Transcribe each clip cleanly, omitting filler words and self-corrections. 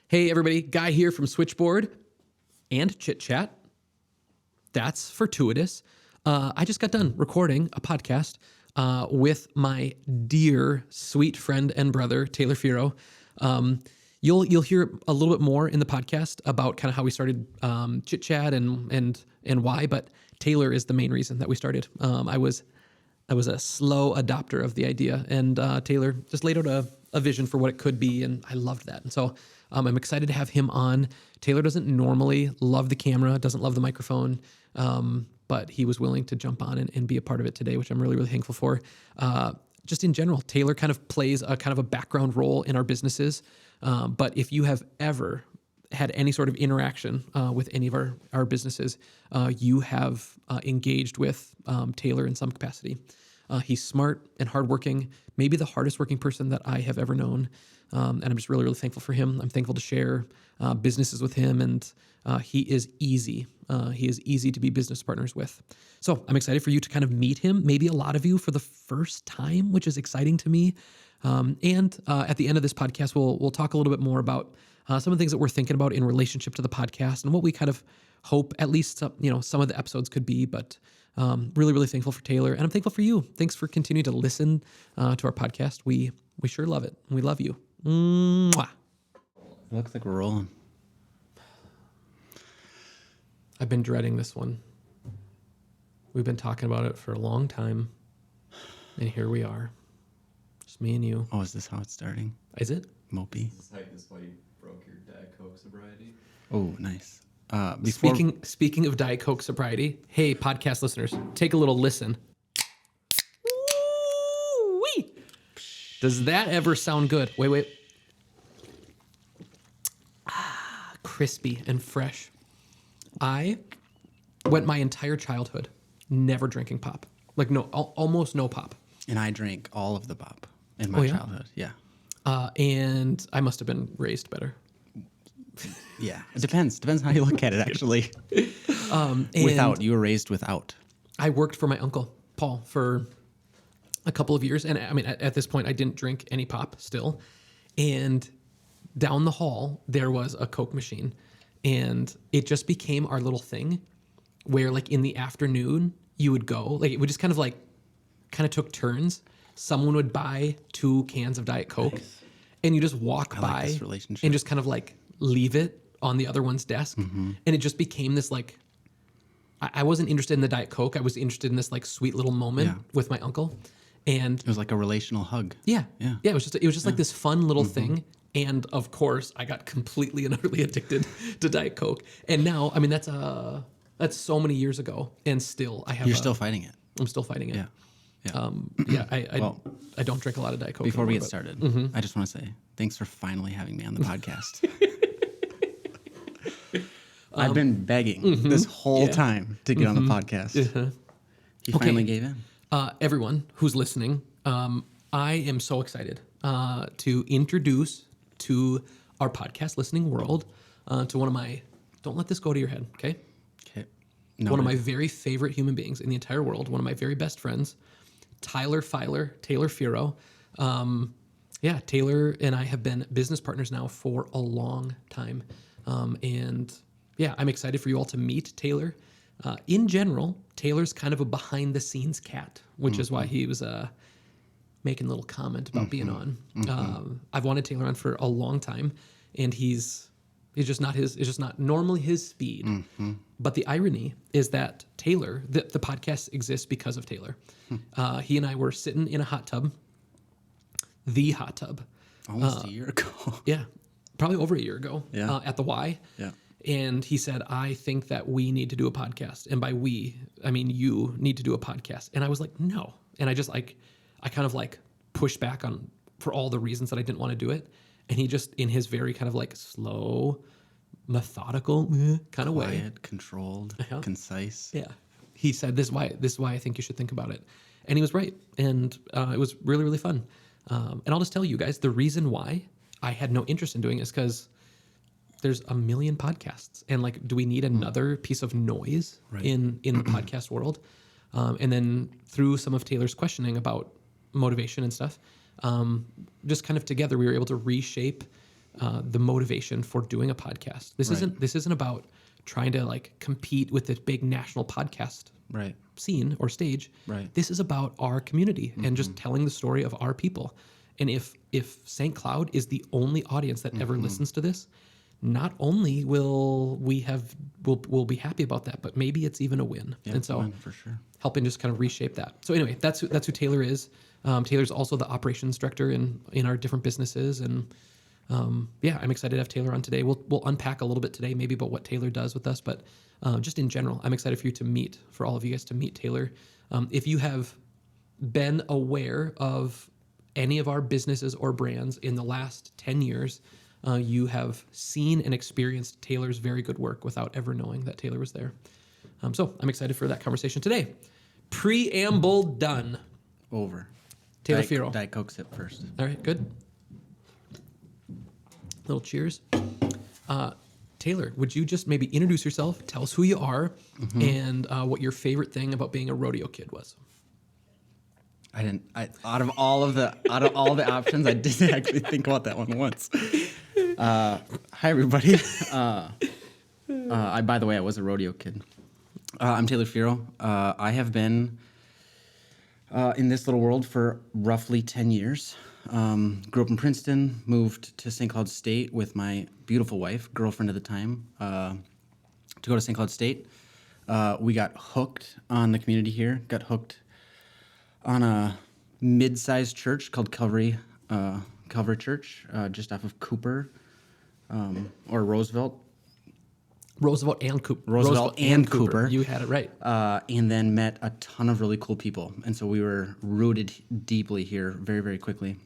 Hey, everybody. Guy here from Switchboard and Chit Chat. That's fortuitous. I just got done recording a podcast with my dear, sweet friend and brother, Taylor Feero. You'll hear a little bit more in the podcast about kind of how we started Chit Chat and why, but Taylor is the main reason that we started. I was a slow adopter of the idea, and Taylor just laid out a vision for what it could be, and I loved that. And so I'm excited to have him on. Taylor doesn't normally love the camera, doesn't love the microphone, but he was willing to jump on and be a part of it today, which I'm really, really thankful for. Just in general, Taylor kind of plays a kind of a background role in our businesses. But if you have ever had any sort of interaction with any of our businesses, you have engaged with Taylor in some capacity. He's smart and hardworking, maybe the hardest working person that I have ever known. And I'm just really, really thankful for him. I'm thankful to share businesses with him, and he is easy. He is easy to be business partners with. So I'm excited for you to kind of meet him, maybe a lot of you for the first time, which is exciting to me. And at the end of this podcast, we'll talk a little bit more about some of the things that we're thinking about in relationship to the podcast and what we kind of hope at least some of the episodes could be. But really, really thankful for Taylor, and I'm thankful for you. Thanks for continuing to listen to our podcast. We sure love it. We love you. Mwah. It looks like we're rolling. I've been dreading this one. We've been talking about it for a long time, and here we are. Just me and you. Oh, is this how it's starting? Is it? Mopey. This is why you broke your Diet Coke sobriety. Oh, nice. Speaking of Diet Coke sobriety, hey, podcast listeners, take a little listen. Woo-wee. Does that ever sound good? Wait. Crispy and fresh. I went my entire childhood never drinking pop. Like almost no pop. And I drank all of the pop in my childhood. Yeah. And I must have been raised better. Yeah. It depends. Depends how you look at it, actually. You were raised without. I worked for my uncle, Paul, for a couple of years. And I mean, at this point, I didn't drink any pop still. And down the hall, there was a Coke machine. And it just became our little thing where, like, in the afternoon, you would go. Like, it would just kind of took turns. Someone would buy 2 cans of Diet Coke. Nice. And you just walk by this relationship. And just kind of, like, leave it on the other one's desk. Mm-hmm. And it just became this, like, I wasn't interested in the Diet Coke. I was interested in this, like, sweet little moment with my uncle. And it was like a relational hug. Yeah. It was just like this fun little thing. And of course, I got completely and utterly addicted to Diet Coke. And now, I mean, that's so many years ago, and still I have. You're still fighting it. I'm still fighting it. Yeah. I don't drink a lot of Diet Coke. Before we get started, I just want to say thanks for finally having me on the podcast. I've been begging this whole time to get on the podcast. He finally gave in. Everyone who's listening, I am so excited to introduce to our podcast listening world to one of my. Don't let this go to your head, okay? Okay. One of my very favorite human beings in the entire world, one of my very best friends, Taylor Feero. Taylor and I have been business partners now for a long time. And I'm excited for you all to meet Taylor. In general, Taylor's kind of a behind the scenes cat, which is why he was making a little comment about being on. I've wanted Taylor on for a long time, and it's just not normally his speed. But the irony is that Taylor, the podcast exists because of Taylor. He and I were sitting in a hot tub, almost a year ago. Yeah, probably over a year ago. Yeah. At the Y. Yeah. And he said, I think that we need to do a podcast. And by we, I mean you need to do a podcast. And I was like, no. And I just I kind of pushed back for all the reasons that I didn't want to do it. And he just, in his very kind of slow, methodical kind of way. Quiet, controlled, concise. Yeah. He said, this is why I think you should think about it. And he was right. And it was really, really fun. And I'll just tell you guys, the reason why I had no interest in doing it is because there's a million podcasts. And do we need another piece of noise in the podcast world? And then through some of Taylor's questioning about motivation and stuff, just kind of together, we were able to reshape the motivation for doing a podcast. This isn't about trying to like compete with this big national podcast Right. scene or stage. Right. This is about our community and just telling the story of our people. And if St. Cloud is the only audience that ever listens to this, not only will we'll be happy about that, but maybe it's even a win. Yeah, and so for sure. helping just kind of reshape that. So anyway, that's who Taylor is. Taylor's also the operations director in our different businesses, and yeah, I'm excited to have Taylor on today. We'll unpack a little bit today, maybe about what Taylor does with us, but just in general, I'm excited for all of you guys to meet Taylor. If you have been aware of any of our businesses or brands in the last 10 years, you have seen and experienced Taylor's very good work without ever knowing that Taylor was there. So I'm excited for that conversation today. Preamble done. Over. Taylor Feero. Diet Coke sip first. All right, good. Little cheers. Taylor, would you just maybe introduce yourself, tell us who you are, and what your favorite thing about being a rodeo kid was? Out of all the options, I didn't actually think about that one once. Hi everybody. By the way, I was a rodeo kid. I'm Taylor Feero. I have been in this little world for roughly 10 years. Grew up in Princeton, moved to St. Cloud State with my beautiful wife, girlfriend at the time, to go to St. Cloud State. We got hooked on the community here, got hooked on a mid-sized church called Calvary Church, just off of Cooper, or Roosevelt. Roosevelt and Cooper. Roosevelt and Cooper. You had it right. And then met a ton of really cool people. And so we were rooted deeply here very, very quickly.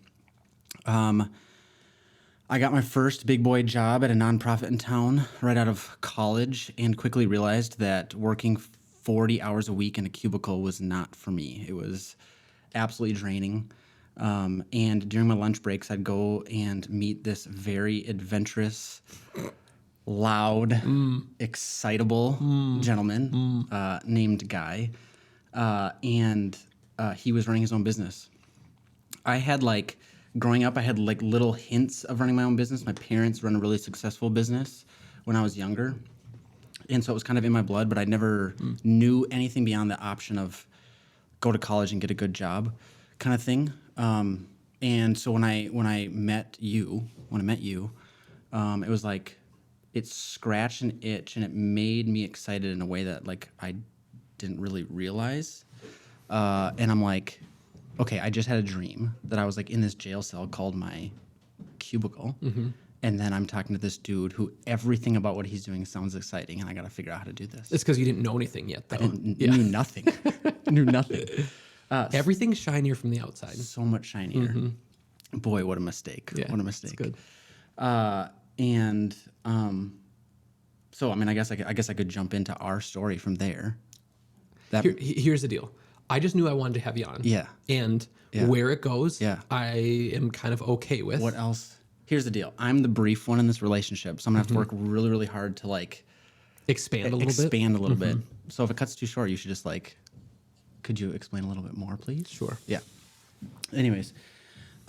I got my first big boy job at a nonprofit in town right out of college and quickly realized that working 40 hours a week in a cubicle was not for me. It was absolutely draining. And during my lunch breaks, I'd go and meet this very adventurous, loud, excitable gentleman named Guy. And he was running his own business. Growing up, I had like little hints of running my own business. My parents run a really successful business when I was younger. And so it was kind of in my blood, but I never knew anything beyond the option of go to college and get a good job kind of thing. And so when I met you, it was like it scratched an itch and it made me excited in a way that like I didn't really realize. And I'm like, okay, I just had a dream that I was like in this jail cell called my cubicle. And then I'm talking to this dude who everything about what he's doing sounds exciting, and I got to figure out how to do this. It's because you didn't know anything yet, though. Knew nothing. Knew nothing. Everything's shinier from the outside. So much shinier. Boy, what a mistake. Yeah, what a mistake. It's good. So I mean, I guess I could jump into our story from there. Here's the deal. I just knew I wanted to have you on. Yeah. And where it goes, Yeah. I am kind of okay with. What else? Here's the deal. I'm the brief one in this relationship, so I'm gonna have to work really, really hard to like expand a little bit. So if it cuts too short, you should just like, could you explain a little bit more, please? Sure. Yeah. Anyways,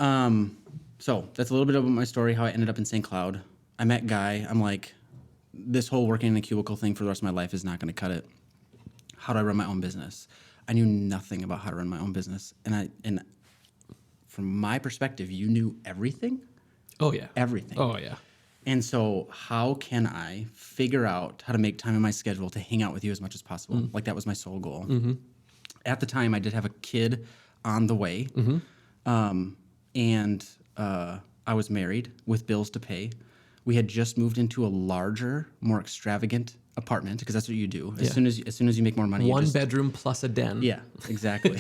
so that's a little bit about my story, how I ended up in St. Cloud. I met Guy. I'm like, this whole working in a cubicle thing for the rest of my life is not going to cut it. How do I run my own business? I knew nothing about how to run my own business, and from my perspective, you knew everything. Oh yeah. Everything. Oh yeah. And so how can I figure out how to make time in my schedule to hang out with you as much as possible? Like that was my sole goal. At the time, I did have a kid on the way. And I was married with bills to pay. We had just moved into a larger, more extravagant apartment because that's what you do. As soon as you make more money, One bedroom plus a den. Yeah, exactly.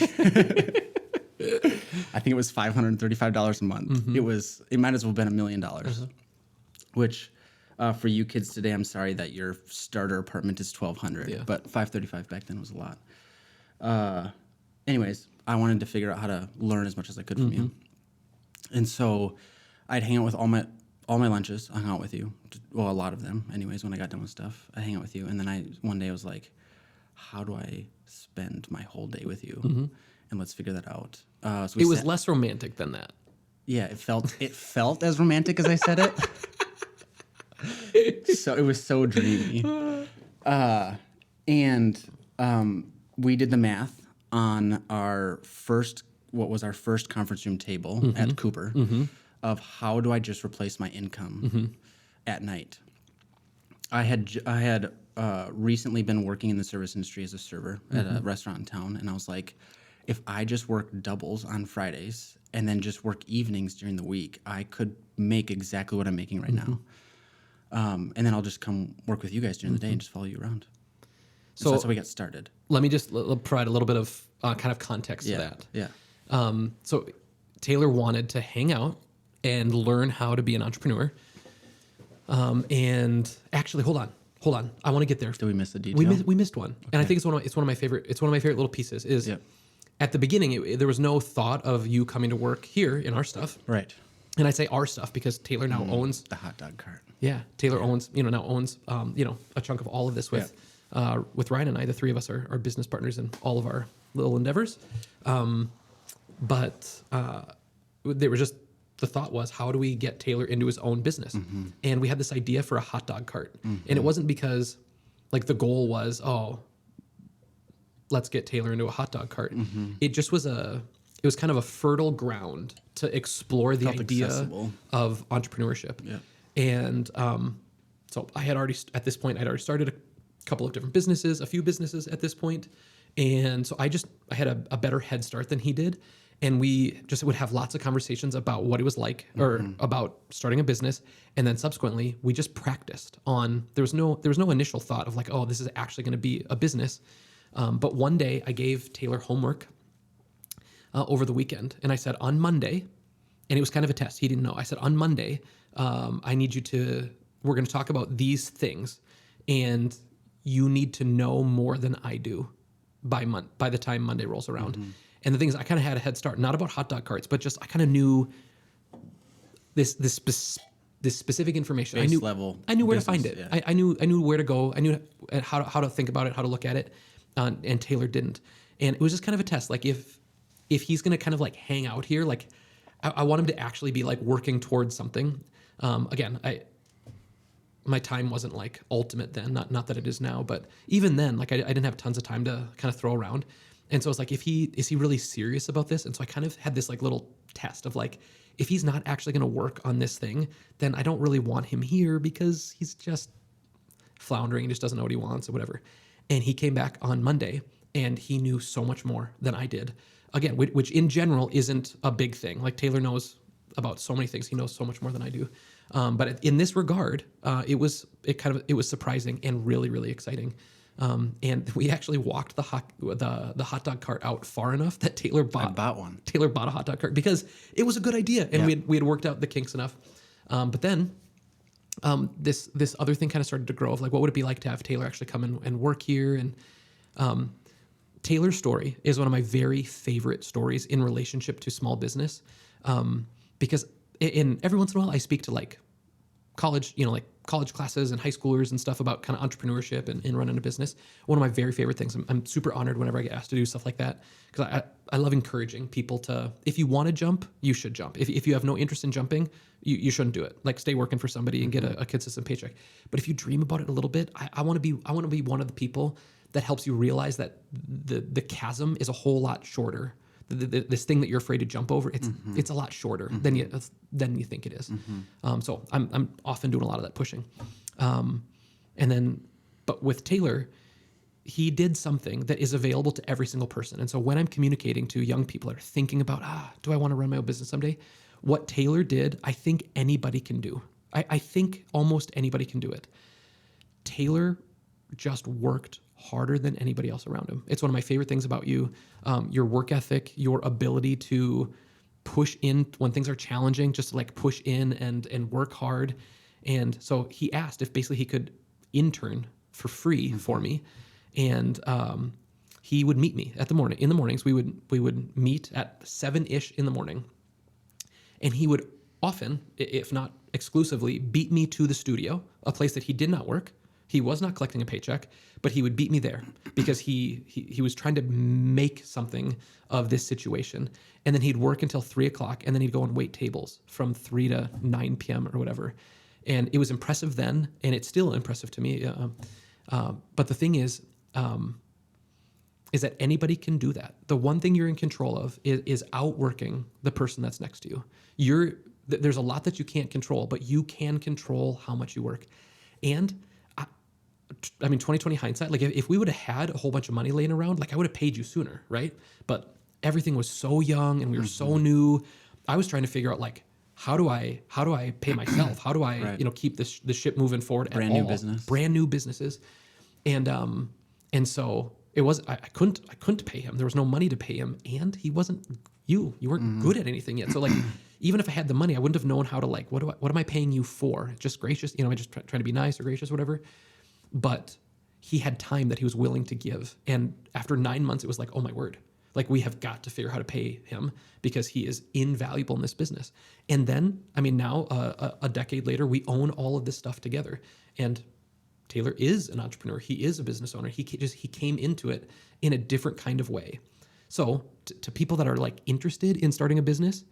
I think it was $535 a month. It might as well have been $1 million. Which, for you kids today, I'm sorry that your starter apartment is $1,200. Yeah. But $535 back then was a lot. Anyways, I wanted to figure out how to learn as much as I could from you. And so I'd hang out with all my lunches. I hung out with you. Well, a lot of them. Anyways, when I got done with stuff, I'd hang out with you. And then one day I was like, how do I spend my whole day with you? And let's figure that out. So It was less romantic than that. Yeah, it felt as romantic as I said it. So it was so dreamy. And we did the math on what was our first conference room table at Cooper of how do I just replace my income at night. I had recently been working in the service industry as a server at a restaurant in town, and I was like, if I just work doubles on Fridays and then just work evenings during the week, I could make exactly what I'm making right now. And then I'll just come work with you guys during the day and just follow you around. So that's how we got started. Let me just provide a little bit of kind of context to that. Yeah. So Taylor wanted to hang out and learn how to be an entrepreneur. And actually, hold on. I want to get there. Did we miss a detail? We missed one, and I think it's one of my favorite little pieces. Is at the beginning there was no thought of you coming to work here in our stuff, Right. and I say our stuff because Taylor now owns The hot dog cart. Yeah, Taylor owns a chunk of all of this with Ryan and I. The three of us are business partners in all of our little endeavors. But they were just the thought was, how do we get Taylor into his own business? And we had this idea for a hot dog cart, and it wasn't because like the goal was, let's get Taylor into a hot dog cart. It just was it was kind of a fertile ground to explore the idea of entrepreneurship. Yeah. And so I had already, at this point, I'd already started a couple of different businesses, a few businesses at this point. And so I had a better head start than he did. And we just would have lots of conversations about what it was like or about starting a business. And then subsequently, we just practiced on, there was no initial thought of like, oh, this is actually going to be a business. But one day I gave Taylor homework over the weekend. And I said on Monday, and it was kind of a test. He didn't know. I said on Monday, I need we're going to talk about these things. And you need to know more than I do by the time Monday rolls around. And the thing is, I kind of had a head start, not about hot dog carts, but just I kind of knew this specific information. I knew where to find it. Yeah. I knew where to go. I knew how to think about it, how to look at it, and Taylor didn't. And it was just kind of a test. Like if he's going to kind of like hang out here, like I want him to actually be like working towards something. Again, my time wasn't like ultimate then, not that it is now, but even then, like I didn't have tons of time to kind of throw around. And so it's like, is he really serious about this? And so I kind of had this like little test of like, if he's not actually going to work on this thing, then I don't really want him here because he's just floundering and just doesn't know what he wants or whatever. And he came back on Monday and he knew so much more than I did. Again, which in general isn't a big thing. Like Taylor knows about so many things. He knows so much more than I do. But in this regard, it was surprising and really, really exciting. And we actually walked the hot dog cart out far enough that Taylor bought one. Taylor bought a hot dog cart because it was a good idea, and we had worked out the kinks enough. But then this other thing kind of started to grow of like, what would it be like to have Taylor actually come and work here? And Taylor's story is one of my very favorite stories in relationship to small business, because in every once in a while I speak to like college, like college classes and high schoolers and stuff about kind of entrepreneurship and running a business. One of my very favorite things. I'm super honored whenever I get asked to do stuff like that because I love encouraging people to, if you want to jump, you should jump. If you have no interest in jumping, you shouldn't do it. Like stay working for somebody and get a consistent paycheck. But if you dream about it a little bit, I want to be one of the people that helps you realize that the chasm is a whole lot shorter. This thing that you're afraid to jump over, it's a lot shorter than you think it is. So I'm often doing a lot of that pushing. But with Taylor, he did something that is available to every single person. And so when I'm communicating to young people that are thinking about, do I want to run my own business someday? What Taylor did, I think anybody can do. I think almost anybody can do it. Taylor just worked harder than anybody else around him. It's one of my favorite things about you. Your work ethic, your ability to push in when things are challenging, just to like push in and work hard. And so he asked if basically he could intern for free for me. And he would meet me in the mornings. We would meet at 7-ish in the morning. And he would often, if not exclusively, beat me to the studio, a place that he did not work. He was not collecting a paycheck, but he would beat me there because he was trying to make something of this situation. And then he'd work until 3 o'clock, and then he'd go and wait tables from 3 to 9 p.m. or whatever. And it was impressive then, and it's still impressive to me. But the thing is that anybody can do that. The one thing you're in control of is outworking the person that's next to you. There's a lot that you can't control, but you can control how much you work. And I mean, 2020 hindsight, like if we would have had a whole bunch of money laying around, like I would have paid you sooner, right? But everything was so young and we were so new. I was trying to figure out like, how do I pay myself? How do I, keep the ship moving forward? Brand new businesses. And so it was, I couldn't pay him. There was no money to pay him, and he wasn't you weren't good at anything yet. So like, even if I had the money, I wouldn't have known how to like, what am I paying you for? Just gracious, I just trying to be nice or gracious, whatever. But he had time that he was willing to give. And after 9 months, it was like, oh my word, like we have got to figure out how to pay him because he is invaluable in this business. And then, I mean, now a decade later, we own all of this stuff together. And Taylor is an entrepreneur. He is a business owner. He came into it in a different kind of way. So to people that are like interested in starting a business,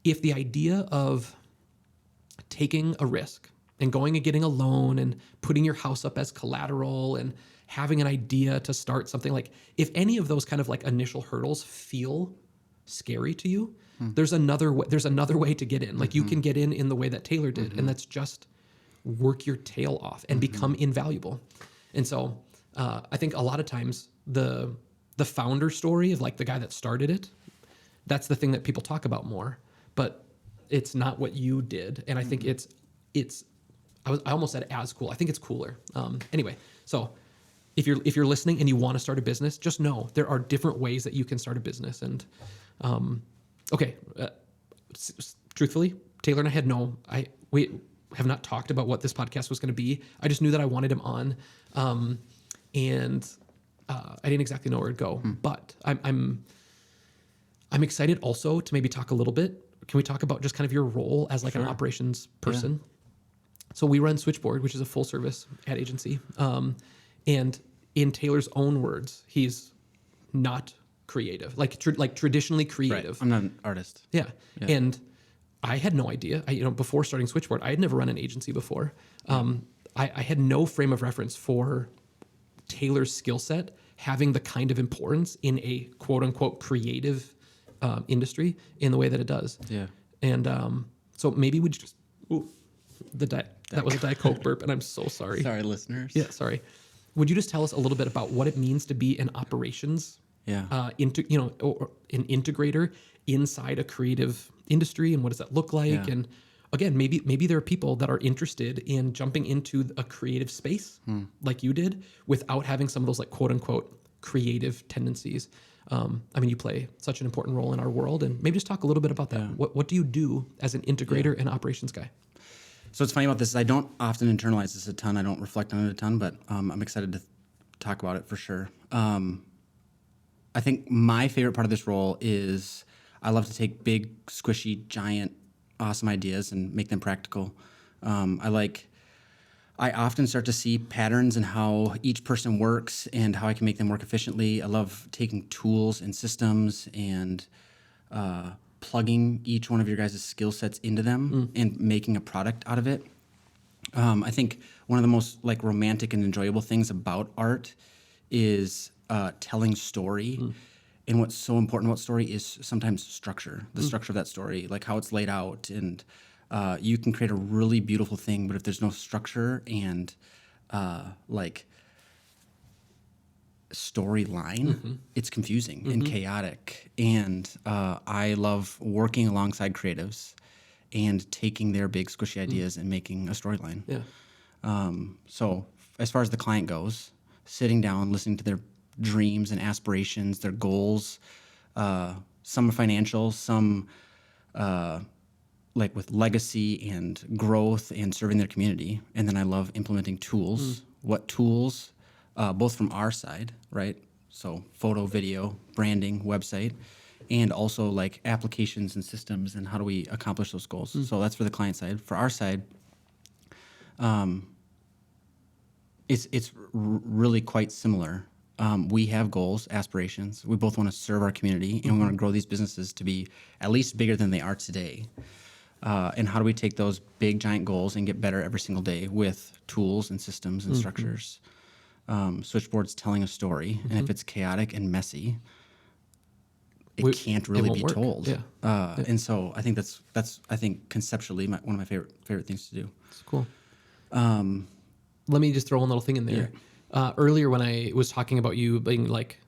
if the idea of taking a risk and going and getting a loan and putting your house up as collateral and having an idea to start something, like if any of those kind of like initial hurdles feel scary to you, there's another way to get in. Like you can get in the way that Taylor did, and that's just work your tail off and become invaluable. And so I think a lot of times the founder story of like the guy that started it, that's the thing that people talk about more, but it's not what you did. And I think I almost said as cool. I think it's cooler. Anyway, so if you're listening and you want to start a business, just know there are different ways that you can start a business. And truthfully, Taylor and I we have not talked about what this podcast was going to be. I just knew that I wanted him on, and I didn't exactly know where it'd go. But I'm excited also to maybe talk a little bit. Can we talk about just kind of your role as like an operations person? Yeah. So we run Switchboard, which is a full service ad agency. And in Taylor's own words, he's not creative, like traditionally creative. Right. I'm not an artist. Yeah. And I had no idea. Before starting Switchboard, I had never run an agency before. I had no frame of reference for Taylor's skill set having the kind of importance in a quote unquote creative industry in the way that it does. Yeah. And so maybe we just that was a Diet Coke burp, and I'm so sorry. Sorry, listeners. Yeah, sorry. Would you just tell us a little bit about what it means to be an operations, or an integrator inside a creative industry, and what does that look like? Yeah. And again, maybe there are people that are interested in jumping into a creative space like you did without having some of those like quote unquote creative tendencies. I mean, you play such an important role in our world, and maybe just talk a little bit about that. Yeah. What do you do as an integrator and operations guy? So what's funny about this is I don't often internalize this a ton. I don't reflect on it a ton, but I'm excited to talk about it for sure. I think my favorite part of this role is I love to take big, squishy, giant, awesome ideas and make them practical. I often start to see patterns in how each person works and how I can make them work efficiently. I love taking tools and systems and plugging each one of your guys' skill sets into them and making a product out of it. I think one of the most like romantic and enjoyable things about art is telling story. And what's so important about story is sometimes structure, the structure of that story, like how it's laid out. And you can create a really beautiful thing, but if there's no structure and storyline, it's confusing and chaotic. And I love working alongside creatives and taking their big squishy ideas and making a storyline. Yeah. So as far as the client goes, sitting down, listening to their dreams and aspirations, their goals, some are financial, some like with legacy and growth and serving their community. And then I love implementing tools. What tools, both from our side, right? So photo, video, branding, website, and also like applications and systems and how do we accomplish those goals. So that's for the client side. For our side, It's really quite similar. We have goals, aspirations. We both want to serve our community, and we want to grow these businesses to be at least bigger than they are today. And how do we take those big, giant goals and get better every single day with tools and systems and structures? Switchboard's telling a story, and if it's chaotic and messy, it can't really won't be work. told. Yeah. And so I think that's I think conceptually one of my favorite things to do. It's cool. Let me just throw one little thing in there. Earlier when I was talking about you being like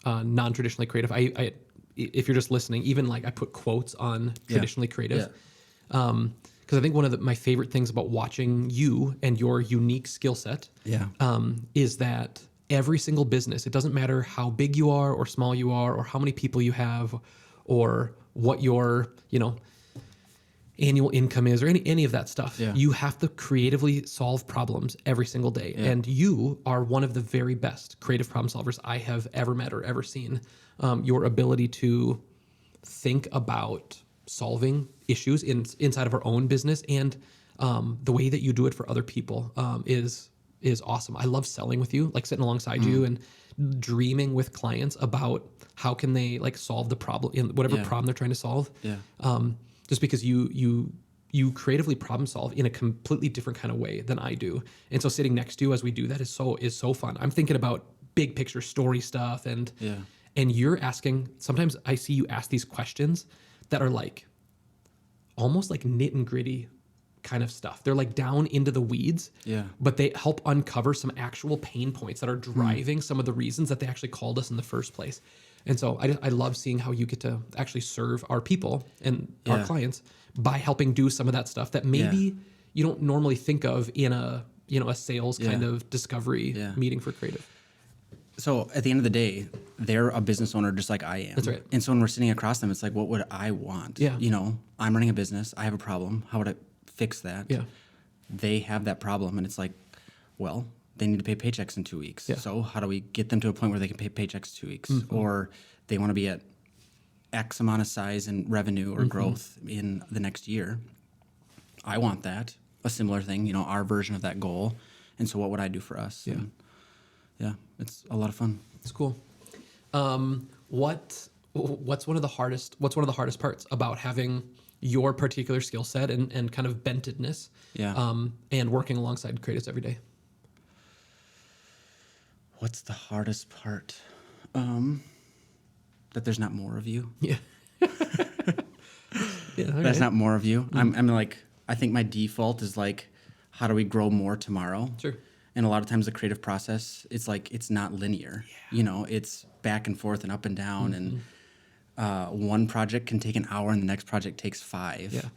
non-traditionally creative, I if you're just listening, even like I put quotes on traditionally creative. Because I think one of my favorite things about watching you and your unique skill set is that every single business, it doesn't matter how big you are or small you are or how many people you have or what your, annual income is or any of that stuff. You have to creatively solve problems every single day. And you are one of the very best creative problem solvers I have ever met or ever seen. Your ability to think about solving issues inside of our own business and the way that you do it for other people is awesome. I love selling with you, like sitting alongside you and dreaming with clients about how can they like solve the problem in whatever problem they're trying to solve. Just because you creatively problem solve in a completely different kind of way than I do. And so sitting next to you as we do that is so fun. I'm thinking about big picture story stuff and you're asking, sometimes I see you ask these questions that are like almost like nit and gritty kind of stuff. They're like down into the weeds, but they help uncover some actual pain points that are driving some of the reasons that they actually called us in the first place. And so I love seeing how you get to actually serve our people and our clients by helping do some of that stuff that maybe you don't normally think of in a sales kind of discovery meeting for creative. So at the end of the day, they're a business owner just like I am. That's right. And so when we're sitting across them, it's like, what would I want? I'm running a business. I have a problem. How would I fix that? They have that problem, and it's like, well, they need to pay paychecks in 2 weeks. So how do we get them to a point where they can pay paychecks 2 weeks? Or they want to be at X amount of size and revenue or growth in the next year. I want that. A similar thing, our version of that goal. And so what would I do for us? And it's a lot of fun. It's cool. What's one of the hardest parts about having your particular skill set and kind of bentedness and working alongside creatives every day? What's the hardest part? That there's not more of you. That's not more of you. I'm like, I think my default is like, how do we grow more tomorrow? Sure. And a lot of times the creative process, it's like, it's not linear. It's back and forth and up and down. And one project can take an hour and the next project takes 5.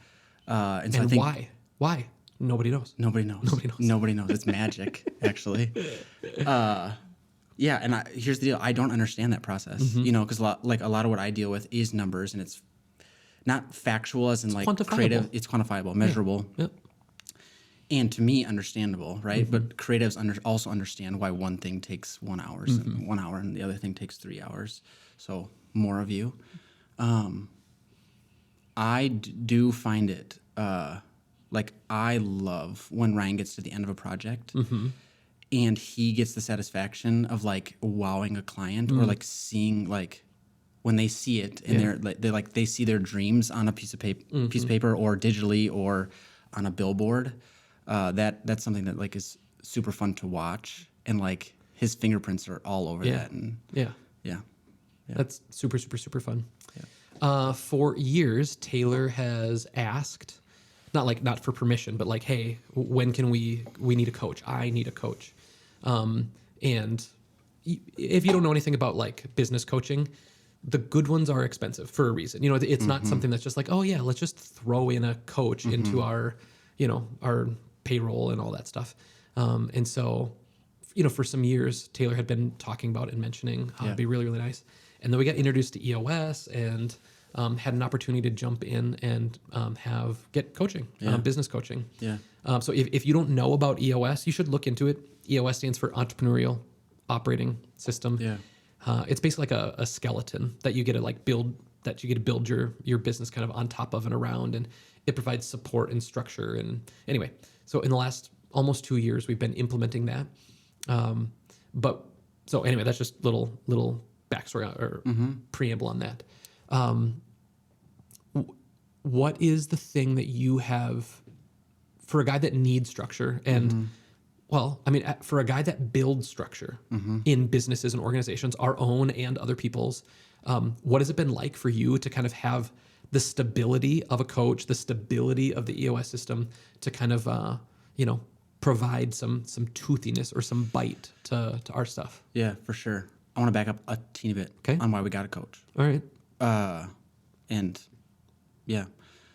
And so I think, why? Nobody knows. Nobody knows. It's magic, actually. And here's the deal. I don't understand that process, because a lot of what I deal with is numbers, and it's not factual as in like creative. It's quantifiable, measurable, and to me understandable, right? But creatives also understand why one thing takes 1 hour, and 1 hour, and the other thing takes 3 hours. So more of you. I do find it like I love when Ryan gets to the end of a project. And he gets the satisfaction of like wowing a client or like seeing like when they see it and they see their dreams on a piece of paper or digitally or on a billboard. That's something that like is super fun to watch, and like his fingerprints are all over that. And that's super fun. For years, Taylor has asked, not for permission, but like, hey, when can we need a coach? I need a coach. And if you don't know anything about like business coaching, the good ones are expensive for a reason. It's not something that's just like, oh yeah, let's just throw in a coach into our payroll and all that stuff. And so, for some years, Taylor had been talking about and mentioning how it'd be really, really nice. And then we got introduced to EOS and had an opportunity to jump in and get coaching, business coaching. So if you don't know about EOS, you should look into it. EOS stands for Entrepreneurial Operating System. It's basically like a skeleton that you get to like build, that you get to build your business kind of on top of and around, and it provides support and structure. And anyway, so in the last almost 2 years we've been implementing that. But so anyway, that's just little backstory or preamble on that. What is the thing that you have for a guy that needs structure and well, I mean, for a guy that builds structure in businesses and organizations, our own and other people's, what has it been like for you to kind of have the stability of a coach, the stability of the EOS system to kind of, provide some toothiness or some bite to our stuff? Yeah, for sure. I want to back up a teeny bit on why we got a coach. All right. And yeah,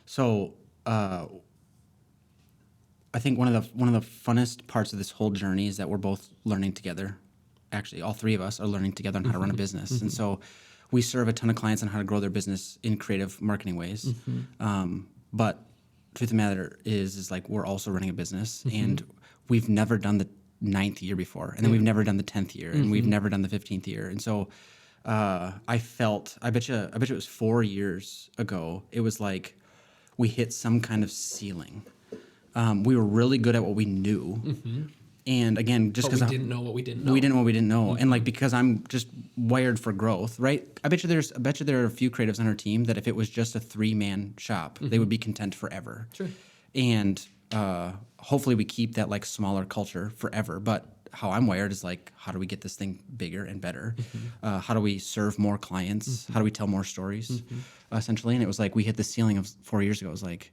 so I think one of the funnest parts of this whole journey is that we're both learning together. Actually, all three of us are learning together on how to run a business, and so we serve a ton of clients on how to grow their business in creative marketing ways. But truth of the matter is like we're also running a business, and we've never done the 9th year before, and then we've never done the 10th year, and we've never done the 15th year, and so I bet you it was 4 years ago. It was like we hit some kind of ceiling. We were really good at what we knew, and again, just because we didn't know what we didn't know. We didn't know what we didn't know, and like because I'm just wired for growth, right? I bet you there are a few creatives on our team that if it was just a 3-man shop, they would be content forever. Sure. And hopefully we keep that like smaller culture forever. But how I'm wired is like, how do we get this thing bigger and better? How do we serve more clients? How do we tell more stories? Essentially, and it was like we hit the ceiling of 4 years ago. It was like,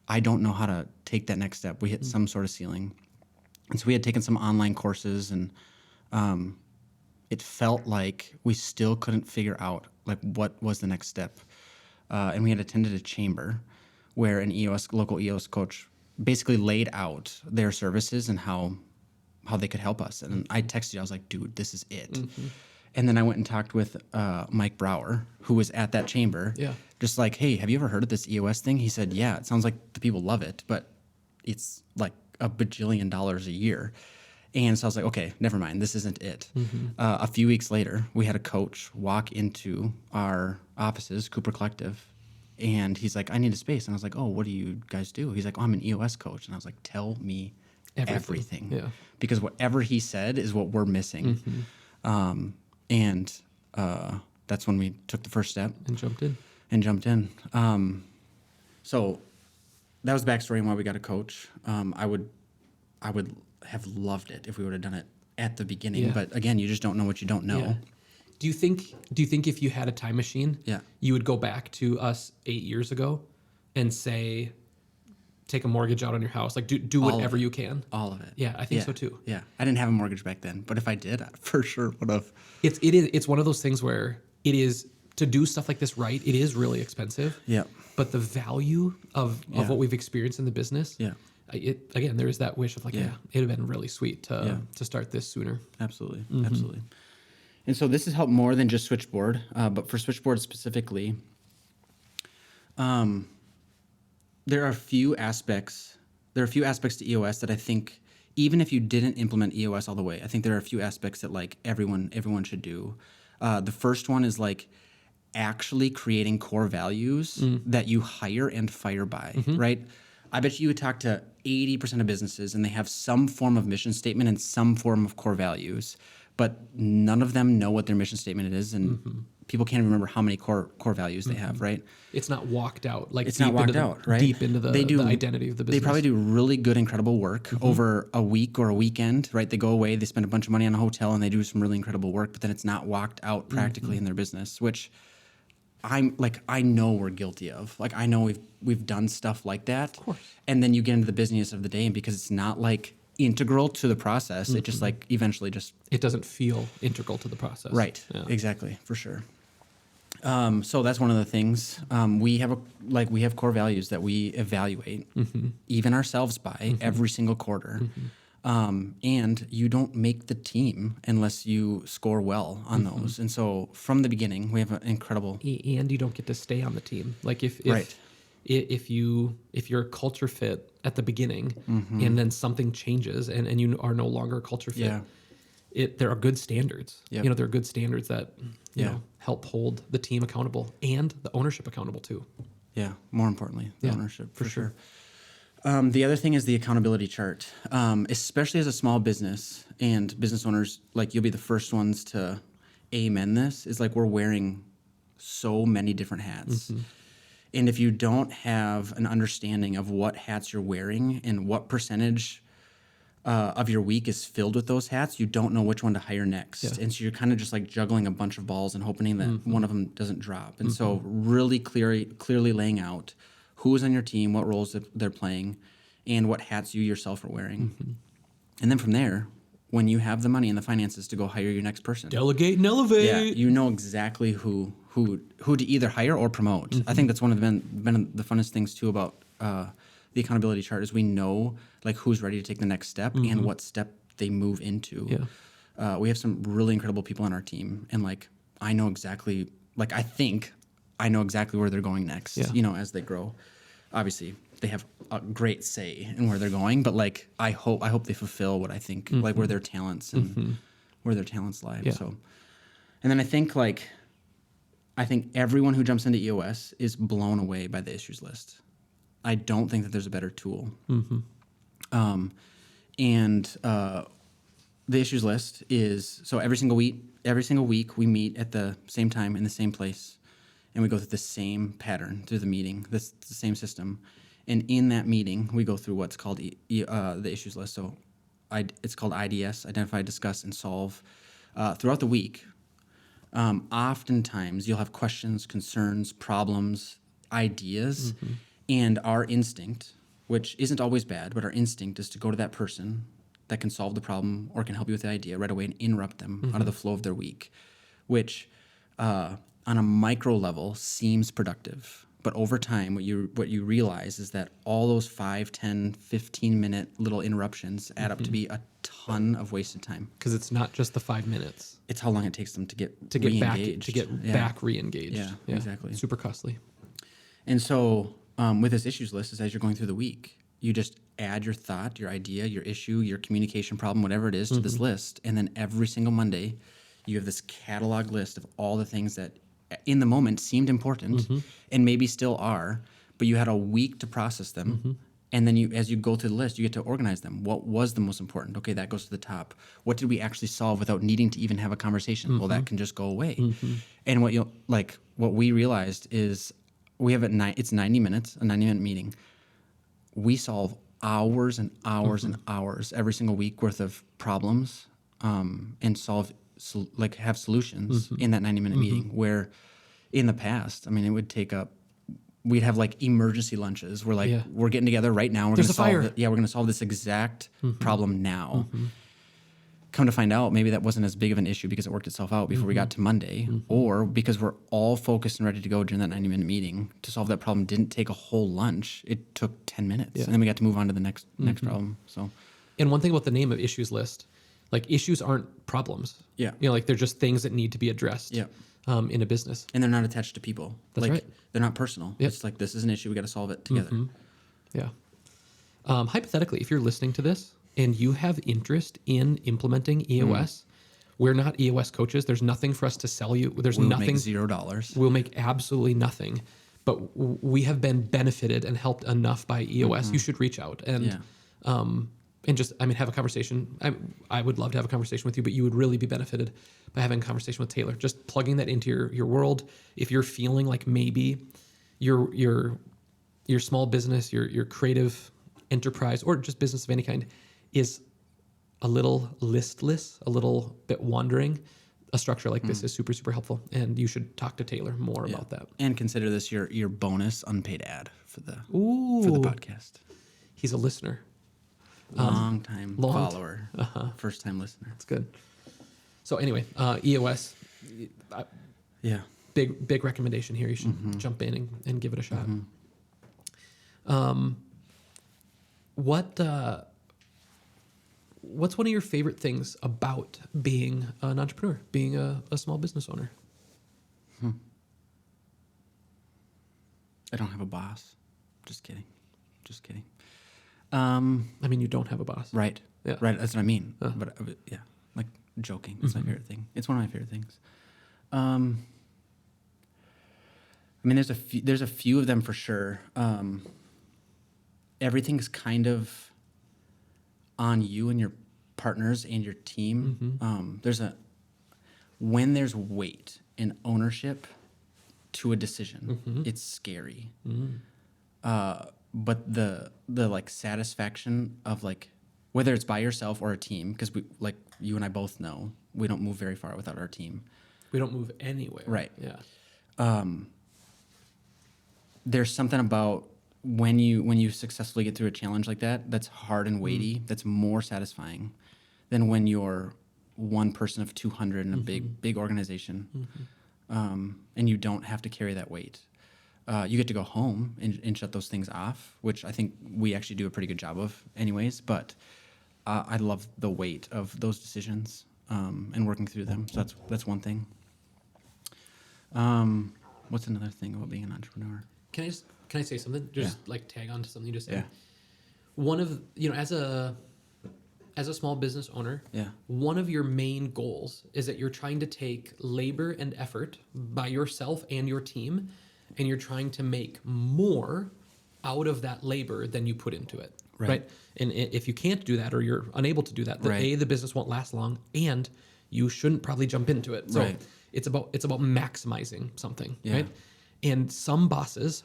I don't know how to take that next step. We hit some sort of ceiling. And so we had taken some online courses, and it felt like we still couldn't figure out like what was the next step. And we had attended a chamber where an local EOS coach basically laid out their services and how they could help us. And I texted you, I was like, dude, this is it. And then I went and talked with Mike Brower, who was at that chamber. Yeah. Just like, hey, have you ever heard of this EOS thing? He said, yeah, it sounds like the people love it, but it's like $1 bajillion a year. And so I was like, okay, never mind. This isn't it. A few weeks later, we had a coach walk into our offices, Cooper Collective, and he's like, I need a space. And I was like, oh, what do you guys do? He's like, oh, I'm an EOS coach. And I was like, tell me everything. Yeah. Because whatever he said is what we're missing. And that's when we took the first step. And jumped in. So that was the backstory on why we got a coach. I would have loved it if we would have done it at the beginning. Yeah. But again, you just don't know what you don't know. Yeah. Do you think if you had a time machine, you would go back to us 8 years ago and say, take a mortgage out on your house, like do whatever you can? All of it. Yeah, I think so too. Yeah, I didn't have a mortgage back then, but if I did, I for sure would have. It's one of those things where it is to do stuff like this right. It is really expensive. Yeah. But the value of what we've experienced in the business. Yeah. There is that wish of like, it'd have been really sweet to start this sooner. Absolutely. Absolutely. And so this has helped more than just Switchboard, but for Switchboard specifically, there are a few aspects to EOS that I think, even if you didn't implement EOS all the way, I think there are a few aspects that like everyone should do. The first one is like actually creating core values that you hire and fire by, right? I bet you would talk to 80% of businesses and they have some form of mission statement and some form of core values, but none of them know what their mission statement is, and people can't even remember how many core values they have, right? It's not walked out. Like it's not walked out, right? Deep into the identity of the business. They probably do really good, incredible work over a week or a weekend, right? They go away, they spend a bunch of money on a hotel, and they do some really incredible work, but then it's not walked out practically in their business, which I know we're guilty of. Like I know we've done stuff like that. Of course. And then you get into the business of the day, and because it's not like integral to the process, it just like eventually just it doesn't feel integral to the process. Right. Yeah. Exactly, for sure. So that's one of the things. We have core values that we evaluate even ourselves by every single quarter. And you don't make the team unless you score well on those. And so from the beginning, we have an incredible. And you don't get to stay on the team. Like if you're a culture fit at the beginning and then something changes and you are no longer a culture fit, there are good standards. Yep. There are good standards that help hold the team accountable and the ownership accountable too. Yeah, more importantly, the ownership for sure. The other thing is the accountability chart, especially as a small business and business owners, like you'll be the first ones to amen this, is like we're wearing so many different hats. And if you don't have an understanding of what hats you're wearing and what percentage of your week is filled with those hats, you don't know which one to hire next. Yeah. And so you're kind of just like juggling a bunch of balls and hoping that one of them doesn't drop. And so really clearly laying out who is on your team, what roles that they're playing, and what hats you yourself are wearing. And then from there, when you have the money and the finances to go hire your next person, Delegate and elevate. yeah, you know exactly who to either hire or promote. I think that's one of been the funnest things too about the accountability chart is we know like who's ready to take the next step and what step they move into. Yeah. We have some really incredible people on our team, and like I know exactly, like I think I know exactly where they're going next. Yeah. You know, as they grow, obviously they have a great say in where they're going, but like I hope they fulfill what I think like where their talents and where their talents lie. Yeah. So, and then I think everyone who jumps into EOS is blown away by the issues list. I don't think that there's a better tool. The issues list is so every single week we meet at the same time in the same place, and we go through the same pattern through the meeting, the same system, and in that meeting we go through what's called the issues list. So it's called IDS: identify, discuss, and solve. Throughout the week, oftentimes you'll have questions, concerns, problems, ideas, and our instinct, which isn't always bad, but our instinct is to go to that person that can solve the problem or can help you with the idea right away and interrupt them out of the flow of their week, which on a micro level seems productive. But over time, what you realize is that all those 5, 10, 15-minute little interruptions add up to be a ton of wasted time. Because it's not just the 5 minutes. It's how long it takes them to get back back re-engaged. Yeah, exactly. Super costly. And so with this issues list is as you're going through the week, you just add your thought, your idea, your issue, your communication problem, whatever it is, to this list. And then every single Monday, you have this catalog list of all the things that in the moment seemed important and maybe still are, but you had a week to process them. And then as you go through the list, you get to organize them. What was the most important? Okay, that goes to the top. What did we actually solve without needing to even have a conversation? Well, that can just go away. And what we realized is we have it's 90 minutes, a 90-minute meeting. We solve hours and hours and hours every single week worth of problems and have solutions in that 90-minute meeting, where in the past, I mean, it would take up, we'd have like emergency lunches. We're like, we're getting together right now. We're going to solve it. Yeah, we're going to solve this exact problem now. Come to find out, maybe that wasn't as big of an issue because it worked itself out before we got to Monday, or because we're all focused and ready to go during that 90-minute meeting to solve that problem didn't take a whole lunch. It took 10 minutes, and then we got to move on to the next problem. So, and one thing about the name of issues list, like issues aren't problems. Yeah. You know, like they're just things that need to be addressed. Yeah. In a business. And they're not attached to people. That's right. They're not personal. Yep. It's like, this is an issue. We got to solve it together. Yeah. Hypothetically, if you're listening to this and you have interest in implementing EOS, we're not EOS coaches. There's nothing for us to sell you. There's We'll nothing. make $0. We'll make absolutely nothing. But we have been benefited and helped enough by EOS. You should reach out and just, have a conversation. I would love to have a conversation with you, but you would really be benefited by having a conversation with Taylor. Just plugging that into your world. If you're feeling like maybe your small business, your creative enterprise, or just business of any kind is a little listless, a little bit wandering, a structure like this is super, super helpful. And you should talk to Taylor more about that. And consider this your bonus unpaid ad for the podcast. He's a listener. Long-time follower, first-time listener. That's good. So anyway, EOS, big recommendation here. You should jump in and give it a shot. What's one of your favorite things about being an entrepreneur, being a small business owner? I don't have a boss. Just kidding. You don't have a boss. Right. Yeah. Right. That's what I mean. But like joking. It's my favorite thing. It's one of my favorite things. There's a few of them for sure. everything's kind of on you and your partners and your team. When there's weight and ownership to a decision, it's scary. But the like satisfaction of like, whether it's by yourself or a team, because we, like you and I both know, we don't move very far without our team. We don't move anywhere. Right. Yeah. There's something about when you successfully get through a challenge like that, that's hard and weighty, that's more satisfying than when you're one person of 200 in a big organization, and you don't have to carry that weight. You get to go home and shut those things off, which I think we actually do a pretty good job of anyways, but I love the weight of those decisions and working through them. So that's one thing. What's another thing about being an entrepreneur? Can I say something? Just like tag on to something you just said. Yeah. One of, as a small business owner, one of your main goals is that you're trying to take labor and effort by yourself and your team, and you're trying to make more out of that labor than you put into it. Right. And if you can't do that, or you're unable to do that, then the business won't last long, and you shouldn't probably jump into it. So it's about maximizing something. Right. And some bosses,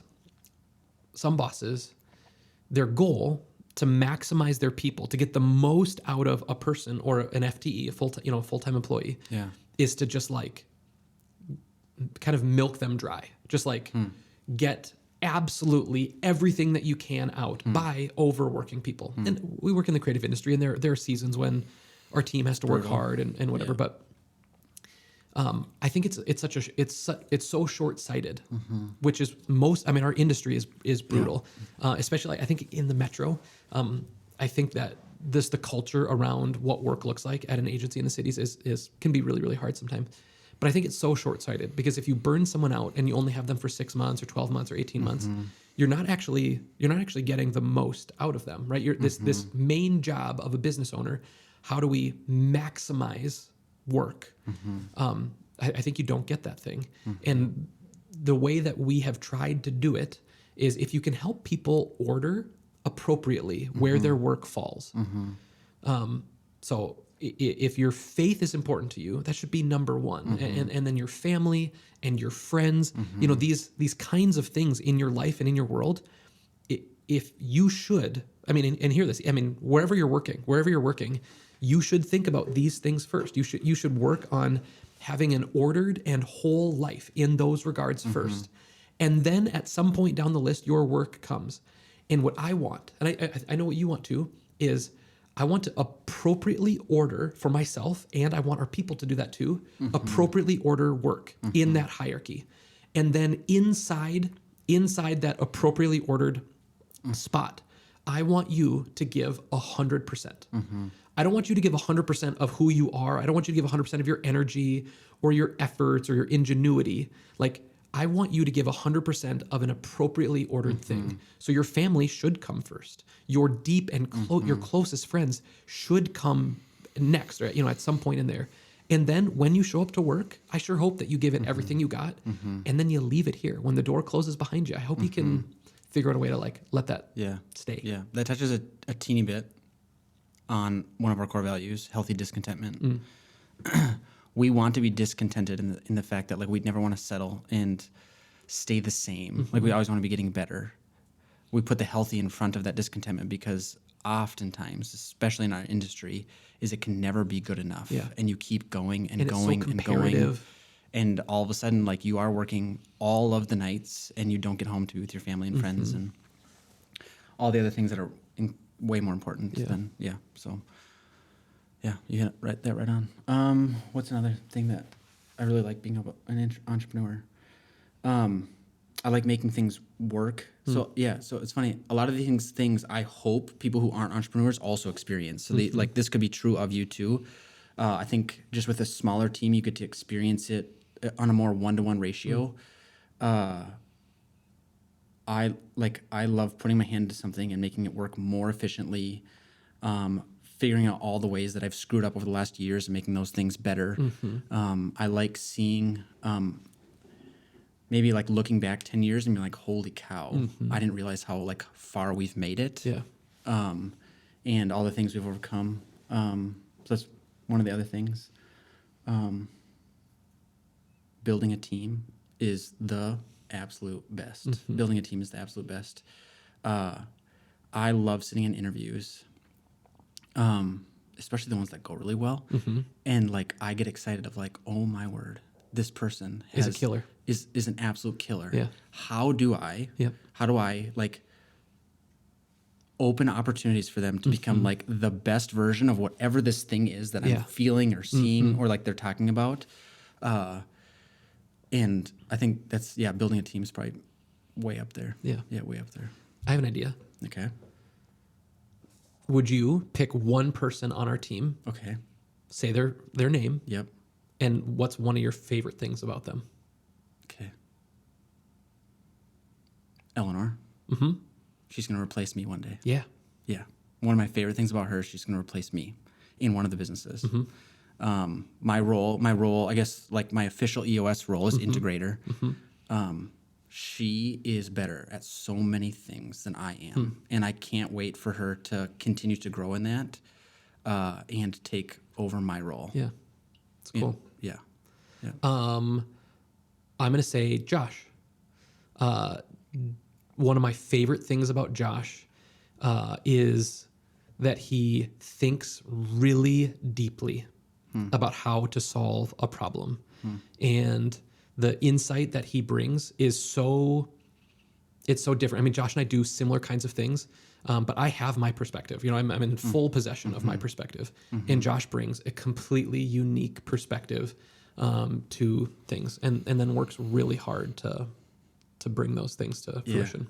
their goal to maximize their people, to get the most out of a person or an FTE, a full-time employee, is to just like kind of milk them dry. Just like get absolutely everything that you can out by overworking people. And we work in the creative industry, and there are seasons when our team has to work hard and whatever, but I think it's so short-sighted, which is our industry is brutal, especially I think in the metro. I think that the culture around what work looks like at an agency in the cities can be really, really hard sometimes. But I think it's so short-sighted, because if you burn someone out and you only have them for 6 months or 12 months or 18 months, you're not actually getting the most out of them, right? This main job of a business owner, how do we maximize work? I think you don't get that thing. And the way that we have tried to do it is if you can help people order appropriately where their work falls. So if your faith is important to you, that should be number one. And then your family and your friends, these kinds of things in your life and in your world, if you should, and hear this, wherever you're working, you should think about these things first. You should work on having an ordered and whole life in those regards first. And then at some point down the list, your work comes. And what I want, and I know what you want too, is I want to appropriately order for myself, and I want our people to do that too, appropriately order work in that hierarchy. And then inside that appropriately ordered spot, I want you to give 100%. I don't want you to give 100% of who you are. I don't want you to give 100% of your energy or your efforts or your ingenuity. Like, I want you to give 100% of an appropriately ordered thing. So your family should come first. Your deep and your closest friends should come next, right? At some point in there. And then when you show up to work, I sure hope that you give it everything you got, and then you leave it here. When the door closes behind you, I hope you can figure out a way to like let that stay. Yeah, that touches a teeny bit on one of our core values, healthy discontentment. We want to be discontented in the fact that like we'd never want to settle and stay the same. Like we always want to be getting better. We put the healthy in front of that discontentment because oftentimes, especially in our industry, is it can never be good enough. And you keep going and going and going. And all of a sudden, like you are working all of the nights and you don't get home to be with your family and friends and all the other things that are way more important than, so... Yeah, you hit that right on. What's another thing that I really like being an entrepreneur? I like making things work. So it's funny. A lot of these things I hope people who aren't entrepreneurs also experience. So like this could be true of you too. I think just with a smaller team, you get to experience it on a more one-to-one ratio. I love putting my hand to something and making it work more efficiently. Figuring out all the ways that I've screwed up over the last years and making those things better. I like seeing maybe like looking back 10 years and be like, holy cow, I didn't realize how like far we've made it. Yeah. And all the things we've overcome. So that's one of the other things. Building a team is the absolute best. Building a team is the absolute best. I love sitting in interviews, especially the ones that go really well. And like, I get excited of like, oh my word, this person Is a killer. Is an absolute killer. Yeah. How do I like open opportunities for them to become like the best version of whatever this thing is that I'm feeling or seeing or like they're talking about? And I think that's, building a team is probably way up there. Yeah. Yeah, way up there. I have an idea. Okay. Would you pick one person on our team, Okay. say their name, Yep. and what's one of your favorite things about them? Okay. Eleanor. She's going to replace me one day. Yeah. Yeah. One of my favorite things about her is she's going to replace me in one of the businesses. My role, I guess, like my official EOS role is integrator. She is better at so many things than I am. And I can't wait for her to continue to grow in that and take over my role. Yeah. It's cool. Yeah. I'm going to say Josh. One of my favorite things about Josh is that he thinks really deeply about how to solve a problem. And the insight that he brings is it's so different. I mean, Josh and I do similar kinds of things, but I have my perspective. You know, I'm in full possession of my perspective. And Josh brings a completely unique perspective to things and then works really hard to bring those things to fruition.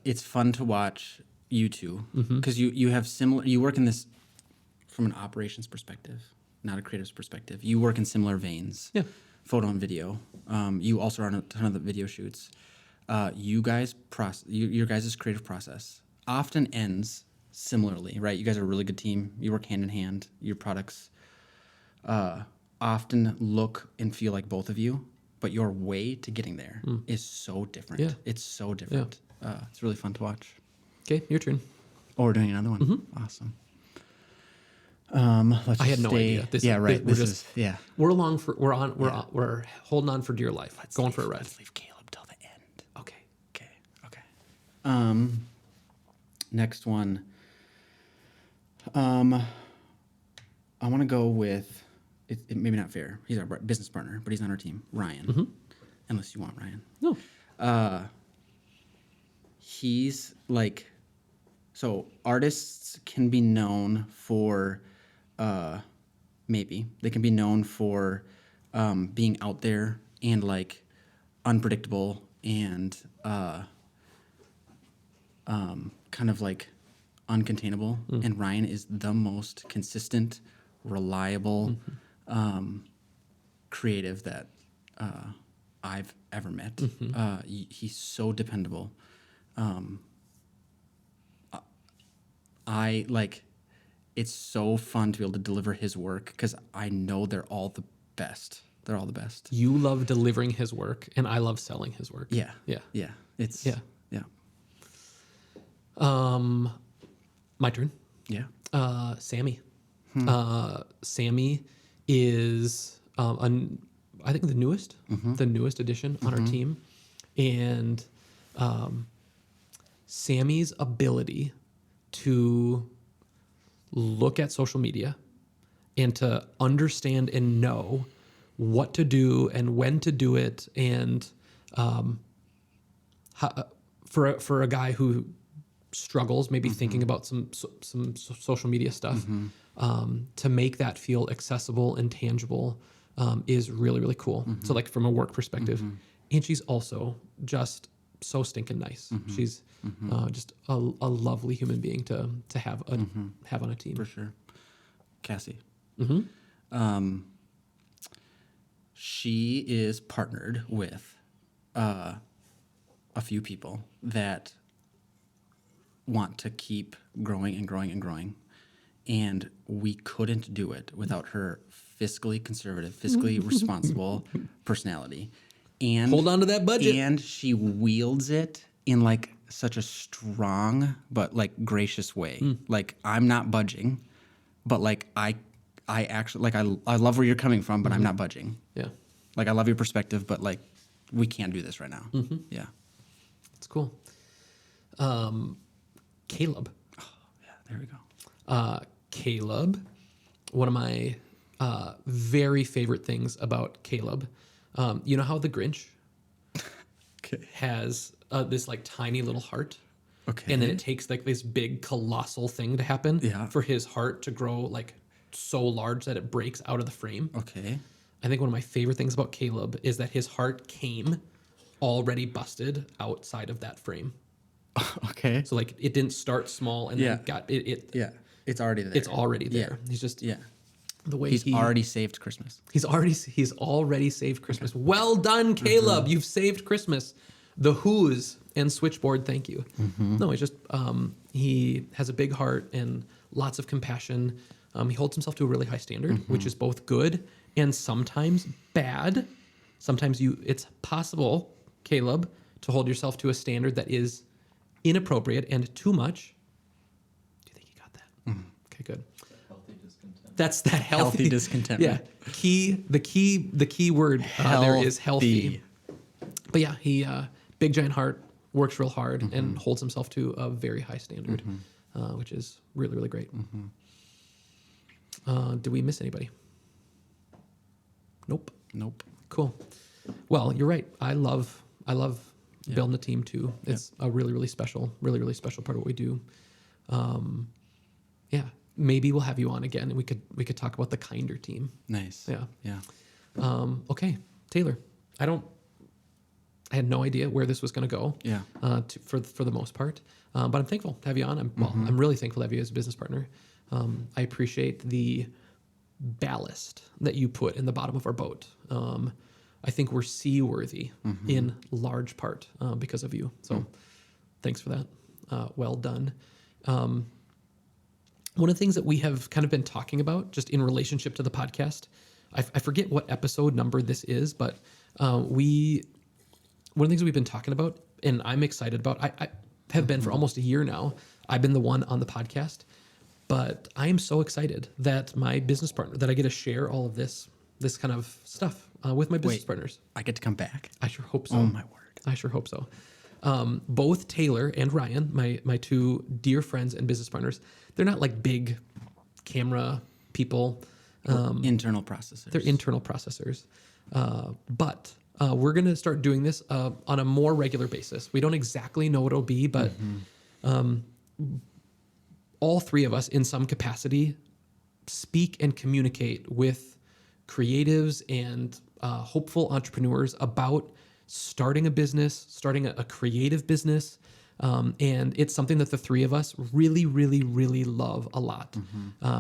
It's fun to watch you two because you have similar, you work in this from an operations perspective, not a creative perspective. You work in similar veins. Yeah. Photo and video. You also run a ton of the video shoots. You guys your guys' creative process often ends similarly, right? You guys are a really good team. You work hand in hand. Your products often look and feel like both of you, but your way to getting there is so different. Yeah. It's so different. It's really fun to watch. Okay, your turn. Oh, we're doing another one. Awesome. Let's I had just no stay- idea. We're holding on for dear life. Going for a ride. Let's leave Caleb till the end. Okay. Okay. Next one. I want to go with it maybe not fair. He's our business partner, but he's on our team. Ryan. Unless you want Ryan. No. He's like, so artists can be known for maybe they can be known for being out there and like unpredictable and kind of like uncontainable. And Ryan is the most consistent, reliable, creative that I've ever met. He's so dependable. I like, it's so fun to be able to deliver his work because I know they're all the best. They're all the best. You love delivering his work, and I love selling his work. Yeah. Yeah. Yeah. It's, Yeah. Yeah. My turn. Yeah. Sammy. Sammy is, I think the newest addition on our team. And Sammy's ability to look at social media and to understand and know what to do and when to do it, and for a guy who struggles maybe thinking about some social media stuff, to make that feel accessible and tangible is really, really cool. So like from a work perspective, and she's also just so stinking nice. She's just a lovely human being to have on a team. For sure. Cassie. She is partnered with a few people that want to keep growing and growing and growing. And we couldn't do it without her fiscally conservative, fiscally responsible personality. And Hold on to that budget. And she wields it in like such a strong but like gracious way. Like I'm not budging, but like I actually like I love where you're coming from, but I'm not budging. Yeah. Like I love your perspective, but like we can't do this right now. Yeah. It's cool. Caleb. Yeah, there we go. Caleb, one of my very favorite things about Caleb, you know how the Grinch Okay. has this like tiny little heart? Okay. And then it takes like this big colossal thing to happen Yeah. for his heart to grow like so large that it breaks out of the frame. Okay. I think one of my favorite things about Caleb is that his heart came already busted outside of that frame. Okay. So like it didn't start small and Yeah. then got it. Yeah. It's already there. It's already there. Yeah. He's just Yeah. the way He's already saved Christmas. he's already saved Christmas. Well done, Caleb. You've saved Christmas. The Who's and Switchboard, thank you. No, it's just he has a big heart and lots of compassion. He holds himself to a really high standard, which is both good and sometimes bad. Sometimes it's possible, Caleb, to hold yourself to a standard that is inappropriate and too much. Do you think you got that? Okay, good. Healthy discontent. That's that Healthy discontentment. Yeah. The key word there is healthy. But yeah, he big giant heart, works real hard, and holds himself to a very high standard, which is really, really great. Did we miss anybody? Nope. Nope. Cool. Well, you're right. I love building a team too. It's a really, really special part of what we do. Yeah. Maybe we'll have you on again and we could talk about the kinder team. Nice. Yeah. Yeah. Okay, Taylor. I had no idea where this was going to go. Yeah. For the most part, but I'm thankful to have you on. I'm really thankful to have you as a business partner. I appreciate the ballast that you put in the bottom of our boat. I think we're seaworthy in large part because of you. So, thanks for that. Well done. One of the things that we have kind of been talking about, just in relationship to the podcast, I forget what episode number this is, but one of the things that we've been talking about, and I'm excited about, I have been for almost a year now. I've been the one on the podcast, but I am so excited that my business partner, that I get to share all of this kind of stuff with my business partners. I get to come back. I sure hope so. Oh my word. I sure hope so. Both Taylor and Ryan, my two dear friends and business partners, they're not like big camera people. Internal processors. They're internal processors. But we're going to start doing this on a more regular basis. We don't exactly know what it'll be, but all three of us in some capacity speak and communicate with creatives and hopeful entrepreneurs about starting a business, starting a creative business. And it's something that the three of us really, really, really love a lot.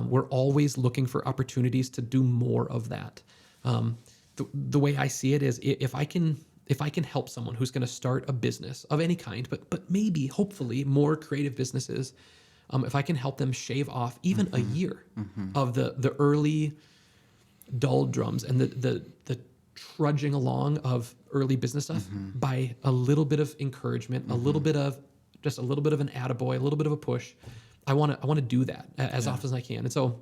We're always looking for opportunities to do more of that. The way I see it is if I can help someone who's going to start a business of any kind, but maybe, hopefully, more creative businesses, if I can help them shave off even a year of the early doldrums and the trudging along of early business stuff by a little bit of encouragement, a little bit of an attaboy, a little bit of a push, I want to do that as often as I can, and so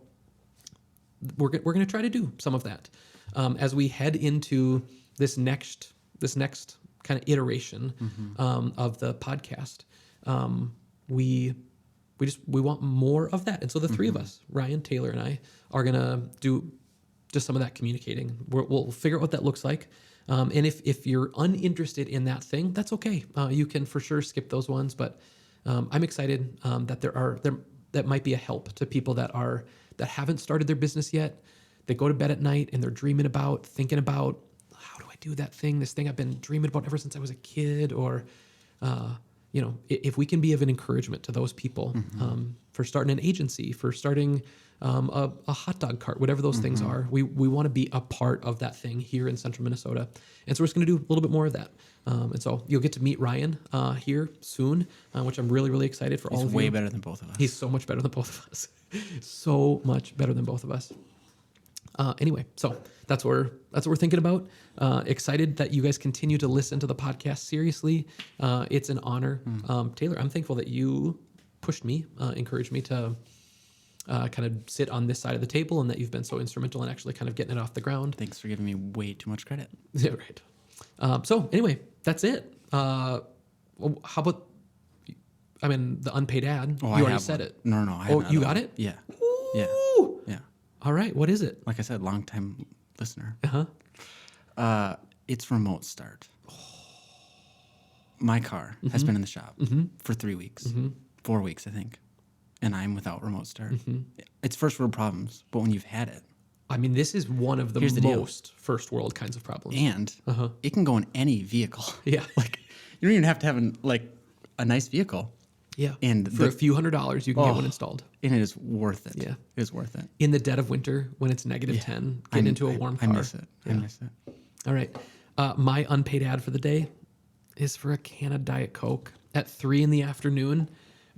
we're going to try to do some of that as we head into this next kind of iteration of the podcast. We want more of that, and so the three of us, Ryan, Taylor, and I, are going to do just some of that communicating. We'll figure out what that looks like. And if you're uninterested in that thing, that's okay. You can for sure skip those ones. But I'm excited that that might be a help to people that haven't started their business yet. They go to bed at night and they're thinking about, how do I do that thing? This thing I've been dreaming about ever since I was a kid. Or, if we can be of an encouragement to those people for starting an agency, for starting a hot dog cart, whatever those things are, we want to be a part of that thing here in central Minnesota. And so we're just going to do a little bit more of that. And so you'll get to meet Ryan here soon, which I'm really, really excited for all of you. He's way better than both of us. He's so much better than both of us. So much better than both of us. Anyway, so that's what we're thinking about. Excited that you guys continue to listen to the podcast seriously. It's an honor. Taylor, I'm thankful that you pushed me, encouraged me to kind of sit on this side of the table, and that you've been so instrumental in actually kind of getting it off the ground. Thanks for giving me way too much credit. Yeah, right. So anyway, that's it. How about, I mean, the unpaid ad? Oh, You I already have said one. it. No, I have Oh, another you got one. it? Yeah. Yeah. Ooh. Yeah. All right. What is it? Like I said, long time listener. Uh-huh. It's remote start. My car has been in the shop for 3 weeks, 4 weeks, I think, and I'm without remote start. It's first world problems, but when you've had it, I mean, this is one of the Here's the deal. most first world kinds of problems. and it can go in any vehicle. Yeah. Like you don't even have to have a nice vehicle, Yeah. and for a few $100s, you can get one installed. and it is worth it. Yeah. It is worth it. In the dead of winter, when it's negative 10, getting into a warm car. I miss it. I miss it. All right. My unpaid ad for the day is for a can of Diet Coke at 3 p.m,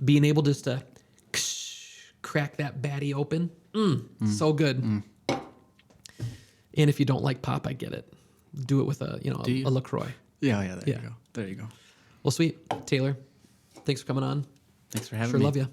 being able just to crack that baddie open. So good. And if you don't like pop, I get it. Do it with a LaCroix. Yeah, there Yeah. you go. There you go. Well, sweet. Taylor, thanks for coming on. Thanks for having Sure me. love you.